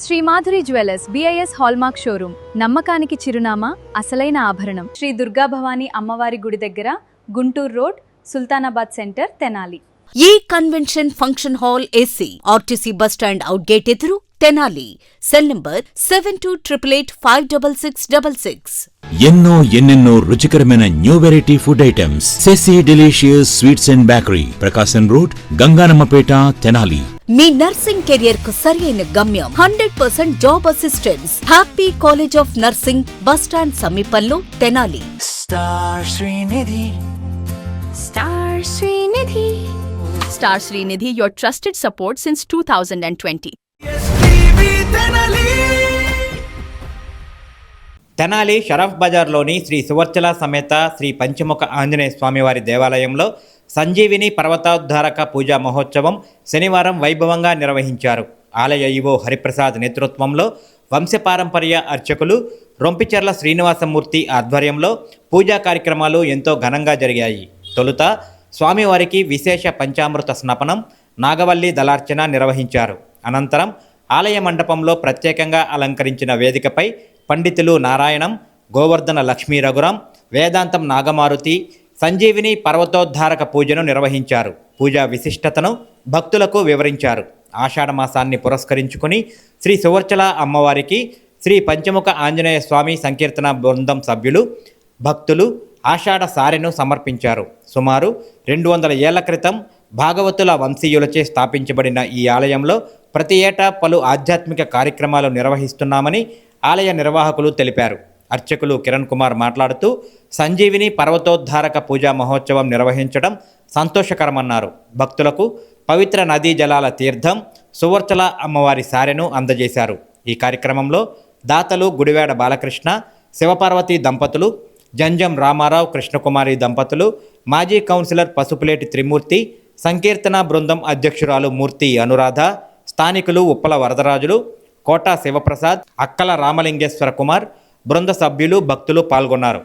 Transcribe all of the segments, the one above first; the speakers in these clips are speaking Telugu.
Shri Madhuri Jewellers BIS hallmark showroom నమ్మకానికి చిరునామా అసలైన ఆభరణం శ్రీ దుర్గా భవానీ అమ్మవారి గుడి దగ్గర గుంటూరు రోడ్ సుల్తానాబాద్ సెంటర్ తెనాలి ఈ convention function hall AC RTC bus stand out gate ఎదురు తెనాలి సెల్ నంబర్ 7288856666 ఎన్నెన్నో రుచికరమైన న్యూ వెరైటీ ఫుడ్ ఐటమ్స్ సెసి delicious sweets and bakery Prakasam road Ganganammapeta Tenali. మీ నర్సింగ్ కెరియర్ కు సరైన గమ్యం 100% job assistance happy college of nursing bus stand సమీపంలో Tenali. Star Srinidhi Star Srinidhi, your trusted support since 2020. Tenali షరఫ్ బజార్లోని శ్రీ సువర్చల సమేత శ్రీ పంచముఖ ఆంజనేయ స్వామివారి దేవాలయంలో సంజీవిని పర్వతోద్ధారక పూజా మహోత్సవం శనివారం వైభవంగా నిర్వహించారు. ఆలయ ఈవో హరిప్రసాద్ నేతృత్వంలో వంశపారంపర్య అర్చకులు రొంపిచెర్ల శ్రీనివాసమూర్తి ఆధ్వర్యంలో పూజా కార్యక్రమాలు ఎంతో ఘనంగా జరిగాయి. తొలుత స్వామివారికి విశేష పంచామృత స్నపనం, నాగవల్లి దళార్చన నిర్వహించారు. అనంతరం ఆలయ మండపంలో ప్రత్యేకంగా అలంకరించిన వేదికపై పండితులు నారాయణం, గోవర్ధన లక్ష్మీ రఘురాం, వేదాంతం నాగమారుతి సంజీవిని పర్వతోద్ధారక పూజను నిర్వహించారు. పూజా విశిష్టతను భక్తులకు వివరించారు. ఆషాఢమాసాన్ని పురస్కరించుకుని శ్రీ సువర్చల అమ్మవారికి శ్రీ పంచముఖ ఆంజనేయ స్వామి సంకీర్తన బృందం సభ్యులు భక్తులు ఆషాఢ సారెను సమర్పించారు. సుమారు 200 ఏళ్ల క్రితం భాగవతుల వంశీయులచే స్థాపించబడిన ఈ ఆలయంలో ప్రతి ఏటా పలు ఆధ్యాత్మిక కార్యక్రమాలు నిర్వహిస్తున్నామని ఆలయ నిర్వాహకులు తెలిపారు. అర్చకులు కిరణ్ కుమార్ మాట్లాడుతూ సంజీవిని పర్వతోద్ధారక పూజా మహోత్సవం నిర్వహించడం సంతోషకరమన్నారు. భక్తులకు పవిత్ర నదీ జలాల తీర్థం సువర్చల అమ్మవారి సారెను అందజేశారు. ఈ కార్యక్రమంలో దాతలు గుడివాడ బాలకృష్ణ, శివపార్వతి దంపతులు, జంజం రామారావు, కృష్ణకుమారి దంపతులు, మాజీ కౌన్సిలర్ పసుపులేటి త్రిమూర్తి, సంకీర్తన బృందం అధ్యక్షురాలు మూర్తి అనురాధ, స్థానికులు ఉప్పల వరదరాజులు, కోటా శివప్రసాద్, అక్కల రామలింగేశ్వర కుమార్, బృంద సభ్యులు, భక్తులు పాల్గొన్నారు.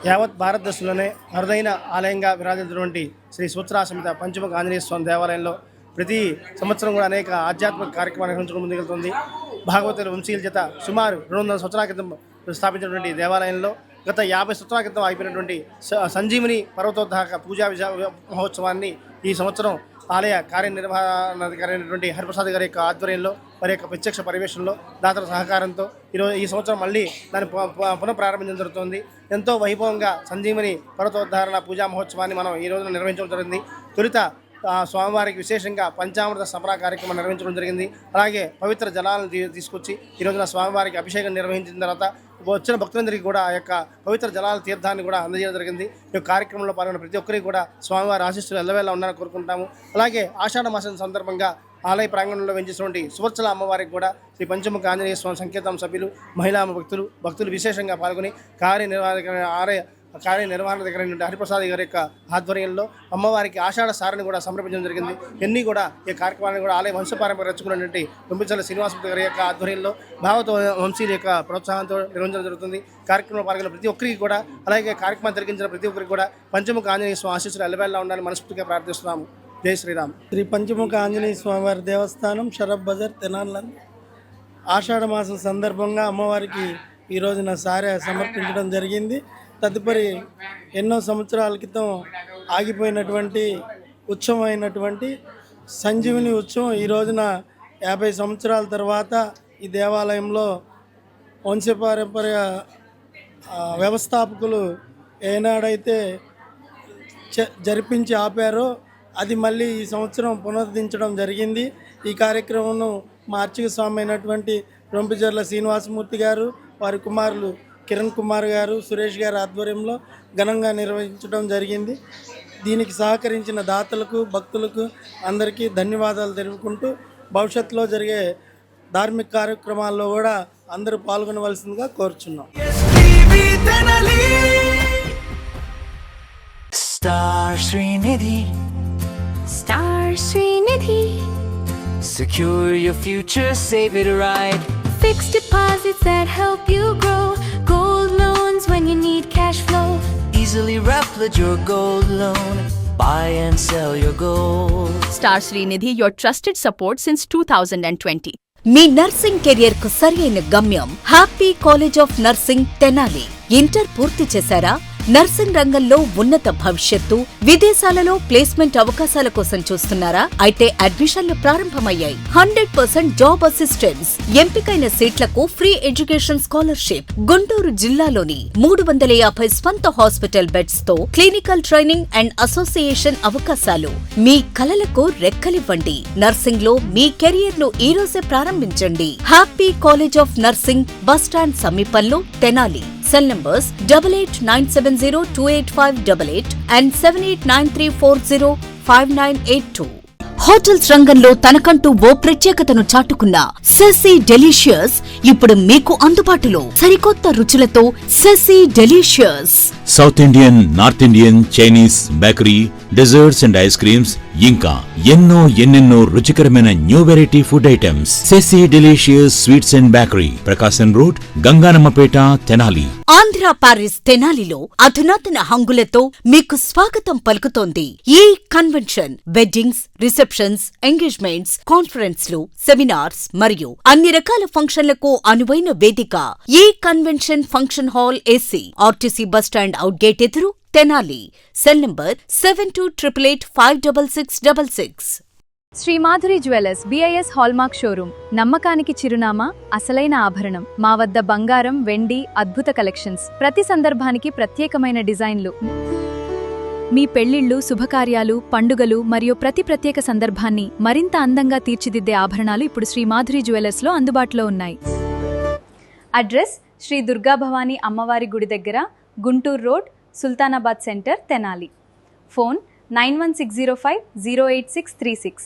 యావత్ భారతదేశంలోనే అరుదైన ఆలయంగా విరాజిల్లుతున్నటువంటి శ్రీ సూత్రా సమేత పంచముఖ ఆంజనేయ స్వామి దేవాలయంలో ప్రతి సంవత్సరం కూడా అనేక ఆధ్యాత్మిక కార్యక్రమాలు నిర్వహించడం ముందుకెళ్తుంది. భాగవతుల వంశీయుల చేత సుమారు 200 సంవత్సరాల క్రితం స్థాపించినటువంటి దేవాలయంలో గత 50 సంవత్సరాల క్రితం అయిపోయినటువంటి సంజీవిని పర్వతోద్ధారక పూజా మహోత్సవాన్ని ఈ సంవత్సరం ఆలయ కార్యనిర్వహణాధికారి అయినటువంటి హరిప్రసాద్ గారి యొక్క ఆధ్వర్యంలో వారి యొక్క ప్రత్యక్ష పర్యవేక్షణలో దాతల సహకారంతో ఈ సంవత్సరం మళ్ళీ దాన్ని పునఃప్రారంభించడం జరుగుతుంది. ఎంతో వైభవంగా సంజీవని పర్వతోద్ధారణ పూజా మహోత్సవాన్ని మనం ఈ రోజున నిర్వహించడం జరిగింది. తొలుత స్వామివారికి విశేషంగా పంచామృత సమరా కార్యక్రమం నిర్వహించడం జరిగింది. అలాగే పవిత్ర జలాలను తీసుకొచ్చి ఈ రోజున స్వామివారికి అభిషేకం నిర్వహించిన తర్వాత వచ్చిన భక్తులందరికీ కూడా ఆ యొక్క పవిత్ర జలాల తీర్థాన్ని కూడా అందజేయడం జరిగింది. ఈ కార్యక్రమంలో పాల్గొన్న ప్రతి ఒక్కరికి కూడా స్వామివారి ఆశీస్సులు ఎల్లవేళ ఉండాలని కోరుకుంటాము. అలాగే ఆషాఢ మాసం సందర్భంగా ఆలయ ప్రాంగణంలో వెంచేసినటువంటి సువర్చల అమ్మవారికి కూడా శ్రీ పంచముఖ ఆంజనేయ స్వామి సంకీర్తన సభ్యులు మహిళా భక్తులు విశేషంగా పాల్గొని కార్యనిర్వహణాధికారి హరిప్రసాద్ గారి యొక్క ఆధ్వర్యంలో అమ్మవారికి ఆషాఢ సారిని కూడా సమర్పించడం జరిగింది. ఇవన్నీ కూడా ఈ కార్యక్రమాన్ని కూడా ఆలయ వంశపారంపర్య రచుకున్నటువంటి దుంపిచల్ల శ్రీనివాసమూర్తి గారి యొక్క ఆధ్వర్యంలో భాగవత వంశీయుల యొక్క ప్రోత్సాహంతో నిర్వహించడం జరుగుతుంది. కార్యక్రమంలో పాల్గొన్న ప్రతి ఒక్కరికి కూడా అలాగే కార్యక్రమం జరిగించిన ప్రతి ఒక్కరికి కూడా పంచముఖ ఆంజనేయ స్వామి ఆశీస్సులు ఎల్లవేళలా ఉండాలని మనస్ఫూర్తిగా ప్రార్థిస్తున్నాము. జై శ్రీరామ్. శ్రీ పంచముఖ ఆంజనేయ స్వామివారి దేవస్థానం షరఫ్ బజార్ తెనాలి ఆషాఢ మాసం సందర్భంగా అమ్మవారికి ఈ రోజున సారె సమర్పించడం జరిగింది. తదుపరి ఎన్నో సంవత్సరాల క్రితం ఆగిపోయినటువంటి ఉత్సవం అయినటువంటి సంజీవిని ఉత్సవం ఈ రోజున 50 సంవత్సరాల తర్వాత ఈ దేవాలయంలో వంశపారంపర్య వ్యవస్థాపకులు ఏనాడైతే జరిపించి ఆపారో అది మళ్ళీ ఈ సంవత్సరం పునరుద్ధరించడం జరిగింది. ఈ కార్యక్రమంను మా అర్చక స్వామి అయినటువంటి రొంపిచెర్ల శ్రీనివాసమూర్తి గారు, వారి కుమారులు కిరణ్ కుమార్ గారు, సురేష్ గారి ఆధ్వర్యంలో ఘనంగా నిర్వహించడం జరిగింది. దీనికి సహకరించిన దాతలకు, భక్తులకు అందరికీ ధన్యవాదాలు తెలుపుకుంటూ భవిష్యత్తులో జరిగే ధార్మిక కార్యక్రమాల్లో కూడా అందరూ పాల్గొనవలసిందిగా కోరుచున్నాం. Star Srinidhi. Star Srinidhi. Secure your future, save it right. Fixed deposits that help you grow. Gold loans when you need cash flow. Easily replicate your gold loan. Buy and sell your gold. Star Srinidhi, your trusted support since 2020. Me nursing career కు సరైన గమ్యం happy college of nursing Tenali. Inter పూర్తి చేశారా? నర్సింగ్ రంగంలో ఉన్నత భవిష్యత్తు, విదేశాలలో ప్లేస్మెంట్ అవకాశాల కోసం చూస్తున్నారా? అయితే అడ్మిషన్లు ప్రారంభమయ్యాయి. 100% జాబ్ అసిస్టెన్స్, ఎంపికైన సీట్లకు ఫ్రీ ఎడ్యుకేషన్ స్కాలర్షిప్. గుంటూరు జిల్లాలోని 350 స్వంత హాస్పిటల్ బెడ్స్ తో క్లినికల్ ట్రైనింగ్ అండ్ అసోసియేషన్ అవకాశాలు. మీ కలలకు రెక్కలివ్వండి. నర్సింగ్ లో మీ కెరియర్ ను ఈ రోజే ప్రారంభించండి. Happy college of nursing, bus stand సమీపంలో Tenali. Cell numbers 8897028588 and 7893405982. Hotels రంగంలో తనకంటూ ఓ ప్రత్యేకతను చాటుకున్న సెసీ డెలీషియస్ ఇప్పుడు మీకు అందుబాటులో. సరికొత్త రుచులతో సెసీ delicious. South Indian, north Indian, Chinese, bakery, desserts and ice creams, ఇంకా ఎన్నెన్నో రుచికరమైన న్యూ వెరైటీ ఫుడ్ ఐటమ్స్. సెసీ delicious sweets and bakery, Prakasam road, Ganganammapeta, Tenali. Andhra Paris తెనాలిలో అధునాతన హంగులతో మీకు స్వాగతం పలుకుతోంది ఈ కన్వెన్షన్. వెడ్డింగ్స్, రిసెప్షన్స్, ఎంగేజ్మెంట్స్, కాన్ఫరెన్స్లు, సెమినార్స్ మరియు అన్ని రకాల ఫంక్షన్లకు అనువైన వేదిక. ఈ convention function hall AC, RTC bus stand out gate ఎదురు, Tenali. Cell number 7288566666. Shri Madhuri jewellers BIS hallmark showroom, నమ్మకానికి చిరునామా, అసలైన ఆభరణం. మా వద్ద బంగారం, వెండి, అద్భుత కలెక్షన్స్, ప్రతి సందర్భానికి ప్రత్యేకమైన డిజైన్లు. మీ పెళ్లిళ్లు, శుభకార్యాలు, పండుగలు మరియు ప్రతి ప్రత్యేక సందర్భాన్ని మరింత అందంగా తీర్చిదిద్దే ఆభరణాలు ఇప్పుడు శ్రీ మాధురి జ్యువెలర్స్ లో అందుబాటులో ఉన్నాయి. అడ్రస్ శ్రీ దుర్గా భవానీ అమ్మవారి గుడి దగ్గర, Guntur road, Sultanabad center, Tenali. Phone 9160508636.